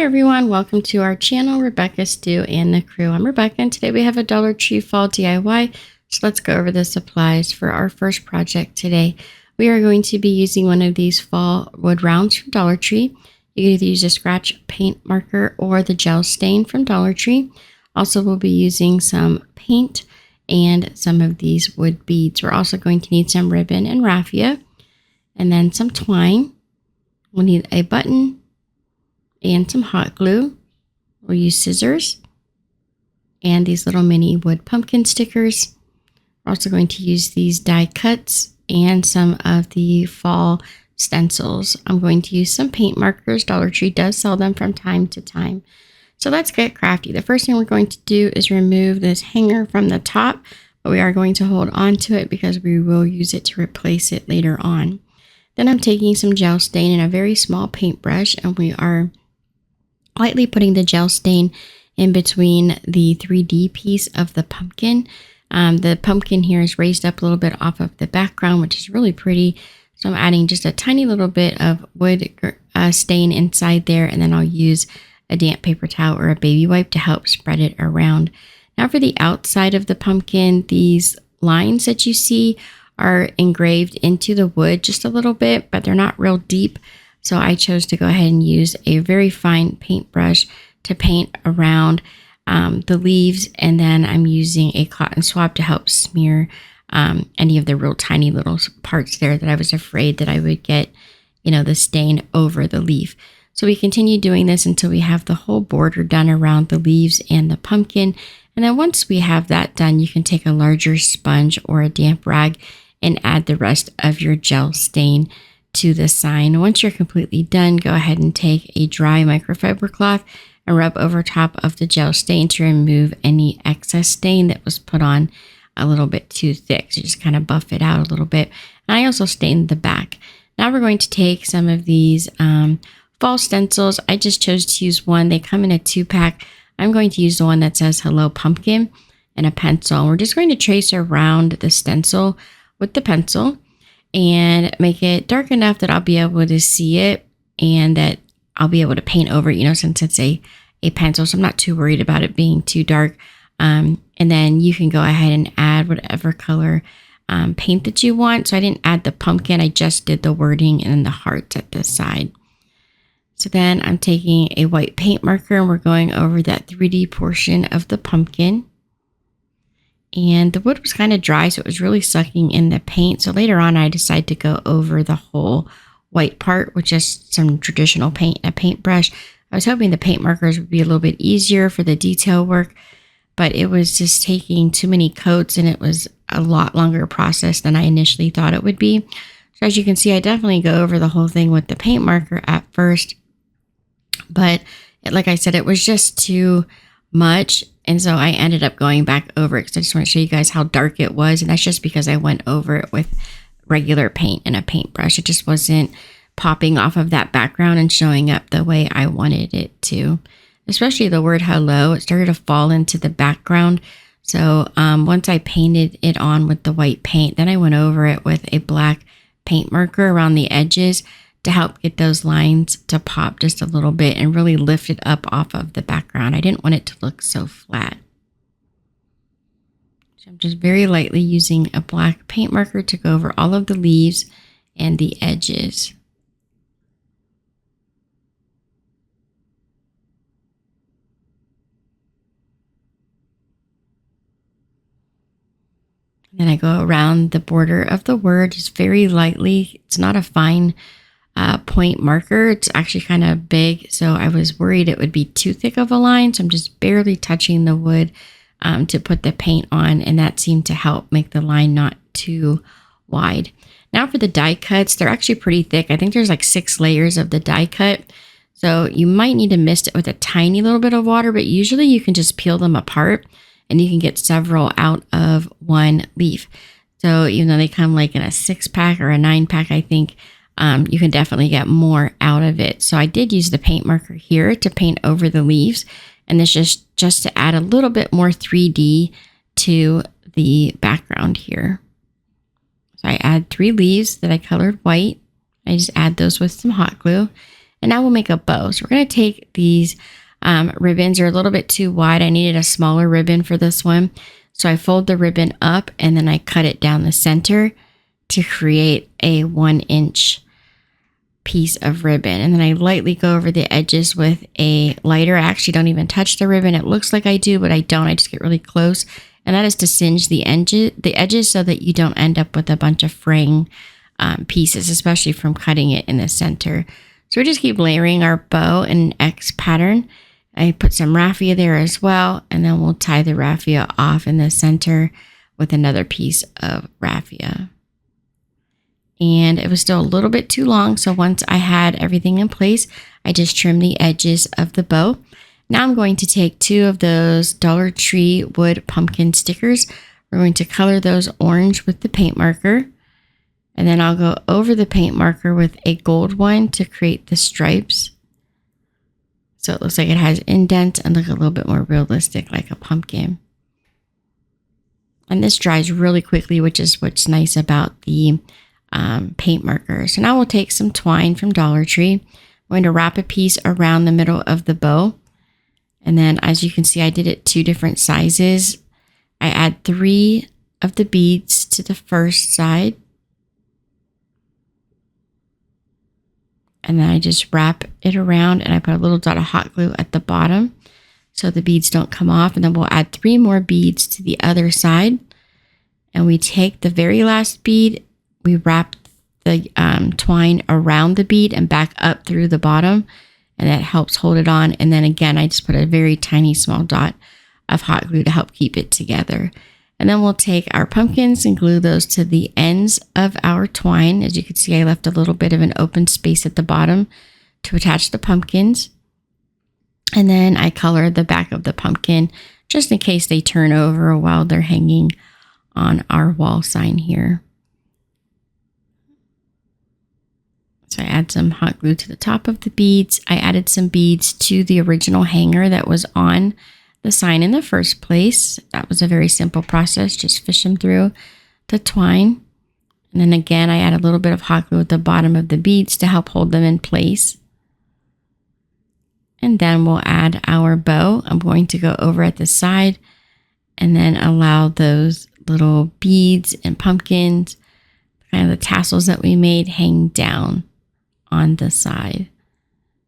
everyone, welcome to our channel, Rebecca, Stu, and the Crew. I'm Rebecca, and today we have a Dollar Tree Fall DIY. So let's go over the supplies for our first project today. We are going to be using one of these fall wood rounds from Dollar Tree. You can either use a scratch paint marker or the gel stain from Dollar Tree. Also, we'll be using some paint and some of these wood beads. We're also going to need some ribbon and raffia, and then some twine. We'll need a button and some hot glue. We'll use scissors and these little mini wood pumpkin stickers. We're also going to use these die cuts and some of the fall stencils. I'm going to use some paint markers. Dollar Tree does sell them from time to time. So let's get crafty. The first thing we're going to do is remove this hanger from the top, but we are going to hold on to it because we will use it to replace it later on. Then I'm taking some gel stain in a very small paintbrush, and we are lightly putting the gel stain in between the 3D piece of the pumpkin. The pumpkin here is raised up a little bit off of the background, which is really pretty. So I'm adding just a tiny little bit of wood stain inside there, and then I'll use a damp paper towel or a baby wipe to help spread it around. Now for the outside of the pumpkin, these lines that you see are engraved into the wood just a little bit, but they're not real deep. So I chose to go ahead and use a very fine paintbrush to paint around the leaves, and then I'm using a cotton swab to help smear any of the real tiny little parts there that I was afraid that I would get, the stain over the leaf. So we continue doing this until we have the whole border done around the leaves and the pumpkin. And then once we have that done, you can take a larger sponge or a damp rag and add the rest of your gel stain to the sign. Once you're completely done, go ahead and take a dry microfiber cloth and rub over top of the gel stain to remove any excess stain that was put on a little bit too thick. So just kind of buff it out a little bit. And I also stained the back. Now we're going to take some of these fall stencils. I just chose to use one. They come in a 2-pack. I'm going to use the one that says Hello Pumpkin and a pencil. And we're just going to trace around the stencil with the pencil and make it dark enough that I'll be able to see it and that I'll be able to paint over it, since it's a pencil. So I'm not too worried about it being too dark. And then you can go ahead and add whatever color paint that you want. So I didn't add the pumpkin. I just did the wording and the hearts at the side. So then I'm taking a white paint marker and we're going over that 3D portion of the pumpkin. And the wood was kind of dry, so it was really sucking in the paint. So later on, I decided to go over the whole white part with just some traditional paint and a paintbrush. I was hoping the paint markers would be a little bit easier for the detail work, but it was just taking too many coats and it was a lot longer process than I initially thought it would be. So as you can see, I definitely go over the whole thing with the paint marker at first, but like I said, it was just too much. And so I ended up going back over it because I just want to show you guys how dark it was. And that's just because I went over it with regular paint and a paintbrush. It just wasn't popping off of that background and showing up the way I wanted it to. Especially the word hello, it started to fall into the background. So once I painted it on with the white paint, then I went over it with a black paint marker around the edges to help get those lines to pop just a little bit and really lift it up off of the background. I didn't want it to look so flat. So I'm just very lightly using a black paint marker to go over all of the leaves and the edges. And then I go around the border of the word just very lightly. It's not a fine point marker. It's actually kind of big, so I was worried it would be too thick of a line, so I'm just barely touching the wood to put the paint on, and that seemed to help make the line not too wide. Now for the die cuts, they're actually pretty thick. I think there's like 6 layers of the die cut, so you might need to mist it with a tiny little bit of water, but usually you can just peel them apart and you can get several out of one leaf. So even though they come like in a 6-pack or a 9-pack, I think you can definitely get more out of it. So I did use the paint marker here to paint over the leaves, and this just to add a little bit more 3D to the background here. So I add 3 leaves that I colored white. I just add those with some hot glue. And now we'll make a bow. So we're going to take these ribbons. Are a little bit too wide. I needed a smaller ribbon for this one. So I fold the ribbon up and then I cut it down the center to create a 1-inch piece of ribbon. And then I lightly go over the edges with a lighter. I actually don't even touch the ribbon. It looks like I do, but I don't. I just get really close. And that is to singe the edges so that you don't end up with a bunch of fraying pieces, especially from cutting it in the center. So we just keep layering our bow in an X pattern. I put some raffia there as well, and then we'll tie the raffia off in the center with another piece of raffia. And it was still a little bit too long, so once I had everything in place, I just trimmed the edges of the bow. Now I'm going to take 2 of those Dollar Tree wood pumpkin stickers. We're going to color those orange with the paint marker. And then I'll go over the paint marker with a gold one to create the stripes. So it looks like it has indents and look a little bit more realistic, like a pumpkin. And this dries really quickly, which is what's nice about the paint marker. So now we'll take some twine from Dollar Tree. I'm going to wrap a piece around the middle of the bow. And then as you can see, I did it 2 different sizes. I add 3 of the beads to the first side. And then I just wrap it around and I put a little dot of hot glue at the bottom so the beads don't come off. And then we'll add 3 more beads to the other side. And we take the very last bead, we wrap the twine around the bead and back up through the bottom. And that helps hold it on. And then again, I just put a very tiny small dot of hot glue to help keep it together. And then we'll take our pumpkins and glue those to the ends of our twine. As you can see, I left a little bit of an open space at the bottom to attach the pumpkins. And then I color the back of the pumpkin just in case they turn over while they're hanging on our wall sign here. So I add some hot glue to the top of the beads. I added some beads to the original hanger that was on the sign in the first place. That was a very simple process. Just fish them through the twine. And then again, I add a little bit of hot glue at the bottom of the beads to help hold them in place. And then we'll add our bow. I'm going to go over at the side and then allow those little beads and pumpkins, kind of the tassels that we made, hang down on the side.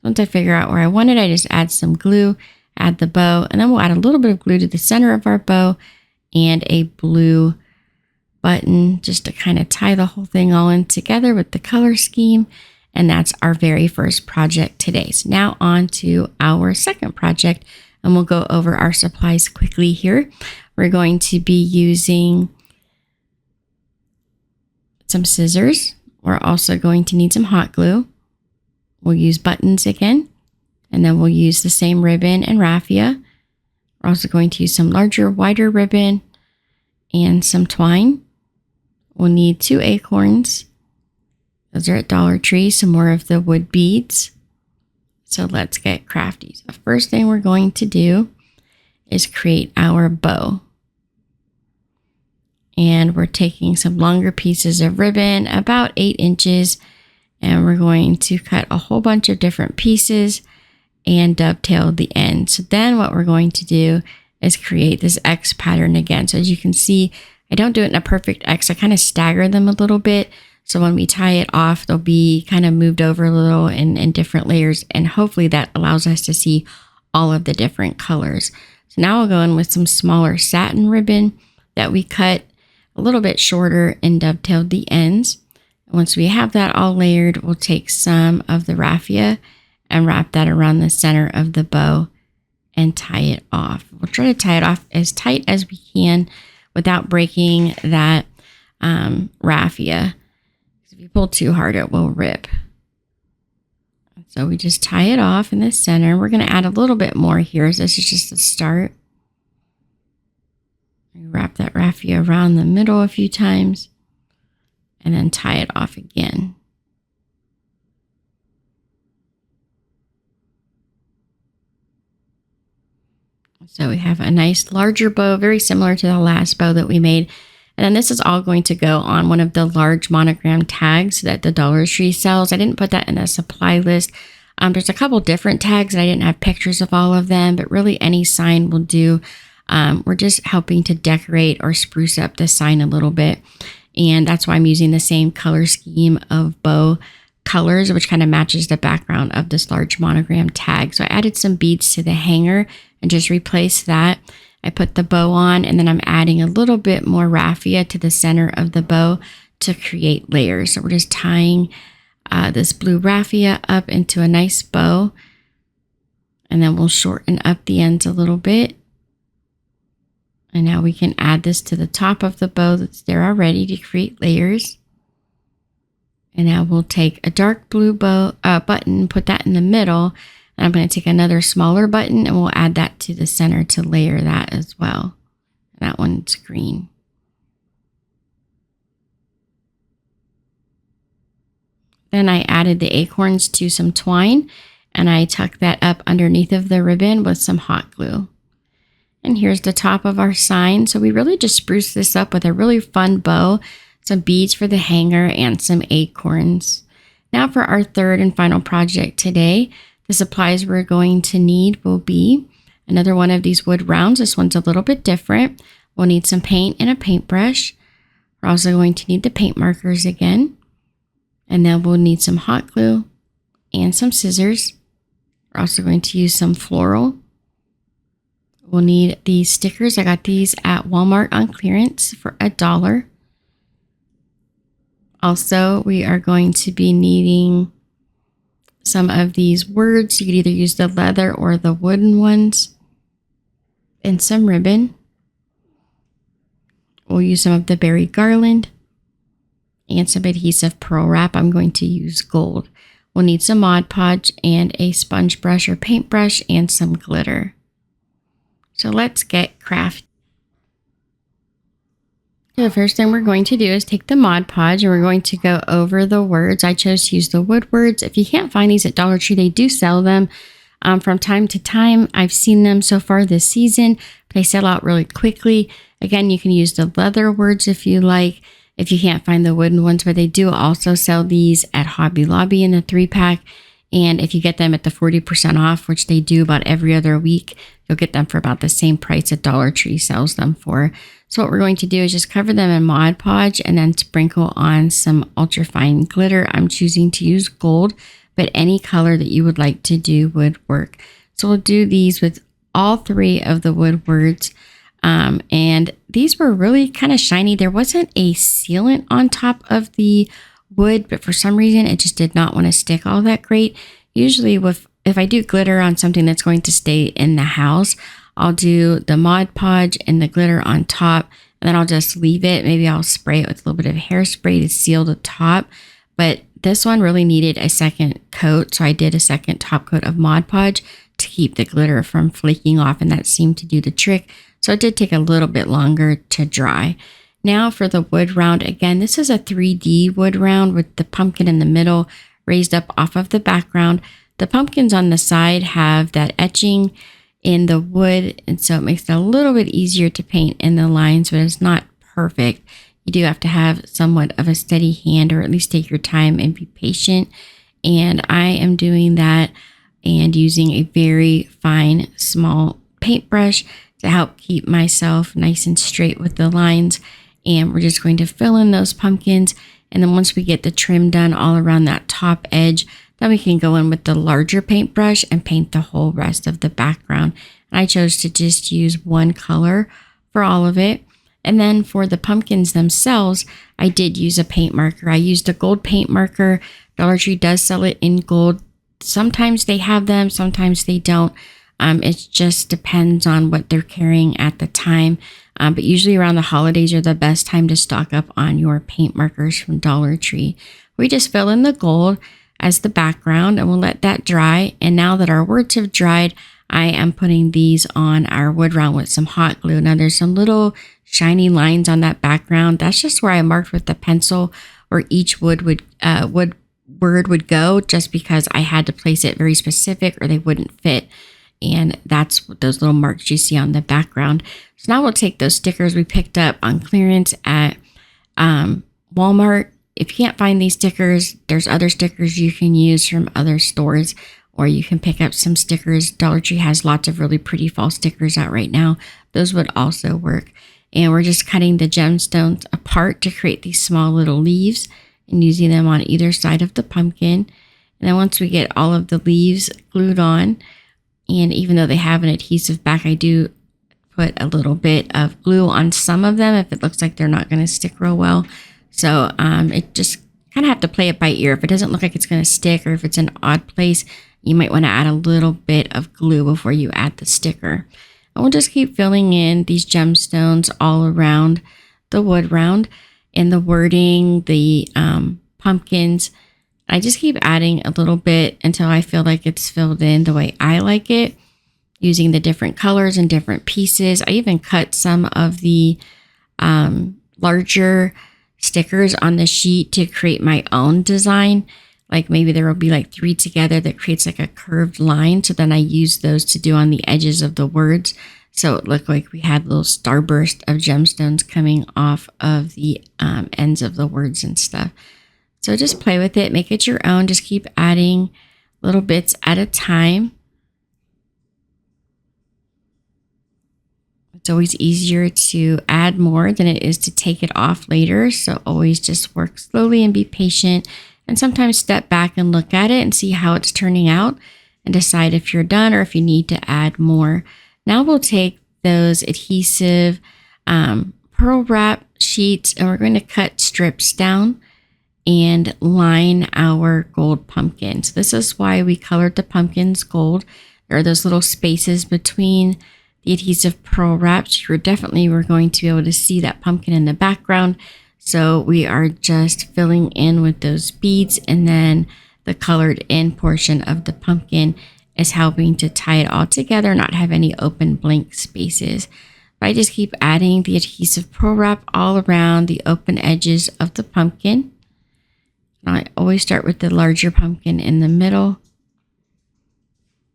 Once I figure out where I want it, I just add some glue, add the bow, and then we'll add a little bit of glue to the center of our bow and a blue button just to kind of tie the whole thing all in together with the color scheme. And that's our very first project today. So now on to our second project, and we'll go over our supplies quickly here. We're going to be using some scissors. We're also going to need some hot glue. We'll use buttons again, and then we'll use the same ribbon and raffia. We're also going to use some larger, wider ribbon and some twine. We'll need 2 acorns. Those are at Dollar Tree, some more of the wood beads. So let's get crafty. So the first thing we're going to do is create our bow. And we're taking some longer pieces of ribbon, about 8 inches, and we're going to cut a whole bunch of different pieces and dovetail the end. So then what we're going to do is create this X pattern again. So as you can see, I don't do it in a perfect X. I kind of stagger them a little bit. So when we tie it off, they'll be kind of moved over a little in different layers. And hopefully that allows us to see all of the different colors. So now I'll go in with some smaller satin ribbon that we cut a little bit shorter and dovetailed the ends. Once we have that all layered, we'll take some of the raffia and wrap that around the center of the bow and tie it off. We'll try to tie it off as tight as we can without breaking that raffia. If you pull too hard, it will rip. So we just tie it off in the center. We're going to add a little bit more here. So this is just the start. We wrap that raffia around the middle a few times and then tie it off again. So we have a nice larger bow, very similar to the last bow that we made. And then this is all going to go on one of the large monogram tags that the Dollar Tree sells. I didn't put that in a supply list. There's a couple different tags, and I didn't have pictures of all of them, but really any sign will do. We're just helping to decorate or spruce up the sign a little bit. And that's why I'm using the same color scheme of bow colors, which kind of matches the background of this large monogram tag. So I added some beads to the hanger and just replaced that. I put the bow on, and then I'm adding a little bit more raffia to the center of the bow to create layers. So we're just tying this blue raffia up into a nice bow, and then we'll shorten up the ends a little bit. And now we can add this to the top of the bow that's there already to create layers. And now we'll take a dark blue bow button, put that in the middle, and I'm going to take another smaller button and we'll add that to the center to layer that as well. That one's green. Then I added the acorns to some twine, and I tucked that up underneath of the ribbon with some hot glue. And here's the top of our sign. So we really just spruced this up with a really fun bow, some beads for the hanger, and some acorns. Now for our third and final project today, the supplies we're going to need will be another one of these wood rounds. This one's a little bit different. We'll need some paint and a paintbrush. We're also going to need the paint markers again. And then we'll need some hot glue and some scissors. We're also going to use some floral. We'll need these stickers. I got these at Walmart on clearance for $1. Also, we are going to be needing some of these words. You could either use the leather or the wooden ones. And some ribbon. We'll use some of the berry garland. And some adhesive pearl wrap. I'm going to use gold. We'll need some Mod Podge and a sponge brush or paintbrush and some glitter. So let's get crafty. The first thing we're going to do is take the Mod Podge and we're going to go over the words. I chose to use the wood words. If you can't find these at Dollar Tree, they do sell them from time to time. I've seen them so far this season, but they sell out really quickly. Again, you can use the leather words if you like. If you can't find the wooden ones, but they do also sell these at Hobby Lobby in a 3-pack. And if you get them at the 40% off, which they do about every other week, you'll get them for about the same price that Dollar Tree sells them for. So what we're going to do is just cover them in Mod Podge and then sprinkle on some ultra fine glitter. I'm choosing to use gold, but any color that you would like to do would work. So we'll do these with all 3 of the wood words. And these were really kind of shiny. There wasn't a sealant on top of the wood, but for some reason it just did not want to stick all that great. Usually if I do glitter on something that's going to stay in the house, I'll do the Mod Podge and the glitter on top, and then I'll just leave it. Maybe I'll spray it with a little bit of hairspray to seal the top. But this one really needed a second coat, so I did a second top coat of Mod Podge to keep the glitter from flaking off, and that seemed to do the trick. So it did take a little bit longer to dry. Now for the wood round, again, this is a 3D wood round with the pumpkin in the middle raised up off of the background. The pumpkins on the side have that etching in the wood, and so it makes it a little bit easier to paint in the lines, but it's not perfect. You do have to have somewhat of a steady hand, or at least take your time and be patient. And I am doing that and using a very fine, small paintbrush to help keep myself nice and straight with the lines. And we're just going to fill in those pumpkins. And then once we get the trim done all around that top edge, then we can go in with the larger paintbrush and paint the whole rest of the background. And I chose to just use one color for all of it. And then for the pumpkins themselves, I did use a paint marker. I used a gold paint marker. Dollar Tree does sell it in gold. Sometimes they have them, sometimes they don't. It just depends on what they're carrying at the time. But usually around the holidays are the best time to stock up on your paint markers from Dollar Tree. We just fill in the gold as the background and we'll let that dry. And now that our words have dried, I am putting these on our wood round with some hot glue. Now there's some little shiny lines on that background. That's just where I marked with the pencil where each word would go, just because I had to place it very specific or they wouldn't fit. And that's what those little marks you see on the background. So now we'll take those stickers we picked up on clearance at Walmart. If you can't find these stickers, there's other stickers you can use from other stores. or you can pick up some stickers. Dollar Tree has lots of really pretty fall stickers out right now. Those would also work. And we're just cutting the gemstones apart to create these small little leaves and using them on either side of the pumpkin. And then once we get all of the leaves glued on, and even though they have an adhesive back, I do put a little bit of glue on some of them if it looks like they're not going to stick real well. So it just kind of have to play it by ear. If it doesn't look like it's going to stick, or if it's an odd place, you might want to add a little bit of glue before you add the sticker. And we'll just keep filling in these gemstones all around the wood round, and the wording, the pumpkins. I just keep adding a little bit until I feel like it's filled in the way I like it, using the different colors and different pieces. I even cut some of the larger stickers on the sheet to create my own design. Like maybe there will be like 3 together that creates like a curved line. So then I use those to do on the edges of the words. So it looked like we had a little starburst of gemstones coming off of the ends of the words and stuff. So just play with it, make it your own. Just keep adding little bits at a time. It's always easier to add more than it is to take it off later. So always just work slowly and be patient. And sometimes step back and look at it and see how it's turning out and decide if you're done or if you need to add more. Now we'll take those adhesive pearl wrap sheets and we're going to cut strips down and line our gold pumpkin. So this is why we colored the pumpkins gold. There are those little spaces between the adhesive pearl wraps. We're going to be able to see that pumpkin in the background. So we are just filling in with those beads, and then the colored in portion of the pumpkin is helping to tie it all together, not have any open blank spaces. But I just keep adding the adhesive pearl wrap all around the open edges of the pumpkin. And I always start with the larger pumpkin in the middle,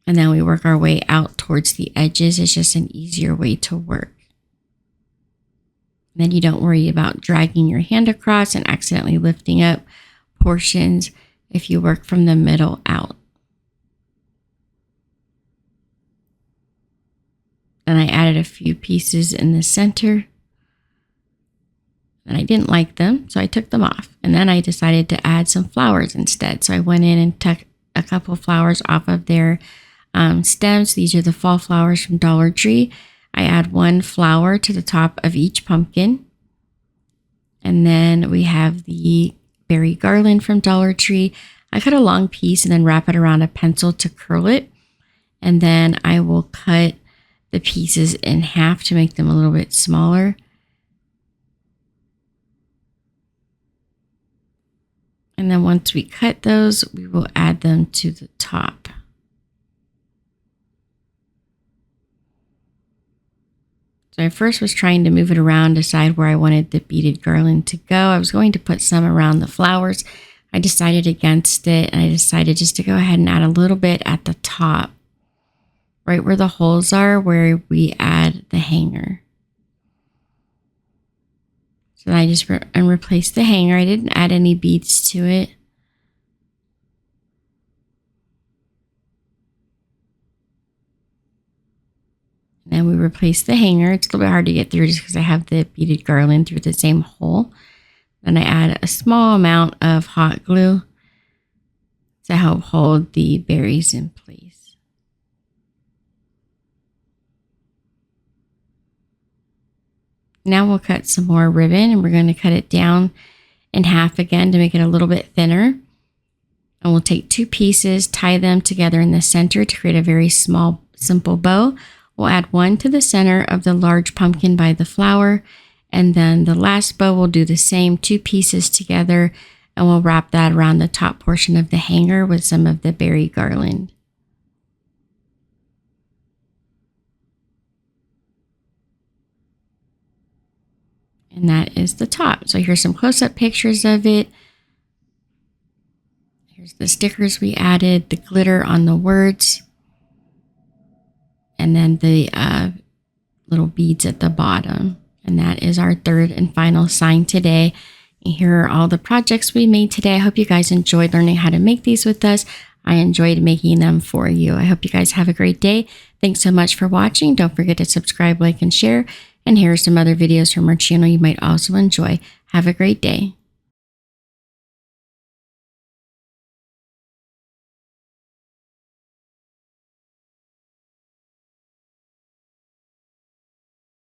and then we work our way out towards the edges. It's just an easier way to work. Then you don't worry about dragging your hand across and accidentally lifting up portions if you work from the middle out. Then I added a few pieces in the center, and I didn't like them, so I took them off. And then I decided to add some flowers instead. So I went in and took a couple flowers off of their stems. These are the fall flowers from Dollar Tree. I add 1 flower to the top of each pumpkin. And then we have the berry garland from Dollar Tree. I cut a long piece and then wrap it around a pencil to curl it. And then I will cut the pieces in half to make them a little bit smaller. And then once we cut those, we will add them to the top. So I first was trying to move it around, decide where I wanted the beaded garland to go. I was going to put some around the flowers. I decided against it, and I decided just to go ahead and add a little bit at the top, right where the holes are, where we add the hanger. So I just replaced the hanger. I didn't add any beads to it. Then we replace the hanger. It's a little bit hard to get through just because I have the beaded garland through the same hole. Then I add a small amount of hot glue to help hold the berries in place. Now we'll cut some more ribbon, and we're going to cut it down in half again to make it a little bit thinner. And we'll take 2 pieces, tie them together in the center to create a very small, simple bow. We'll add 1 to the center of the large pumpkin by the flower, and then the last bow will do the same, 2 pieces together, and we'll wrap that around the top portion of the hanger with some of the berry garland. And that is the top. So here's some close-up pictures of it. Here's the stickers we added, the glitter on the words, and then the little beads at the bottom. And that is our third and final sign today. And here are all the projects we made today. I hope you guys enjoyed learning how to make these with us. I enjoyed making them for you. I hope you guys have a great day. Thanks so much for watching. Don't forget to subscribe, like, and share. And here are some other videos from our channel you might also enjoy. Have a great day.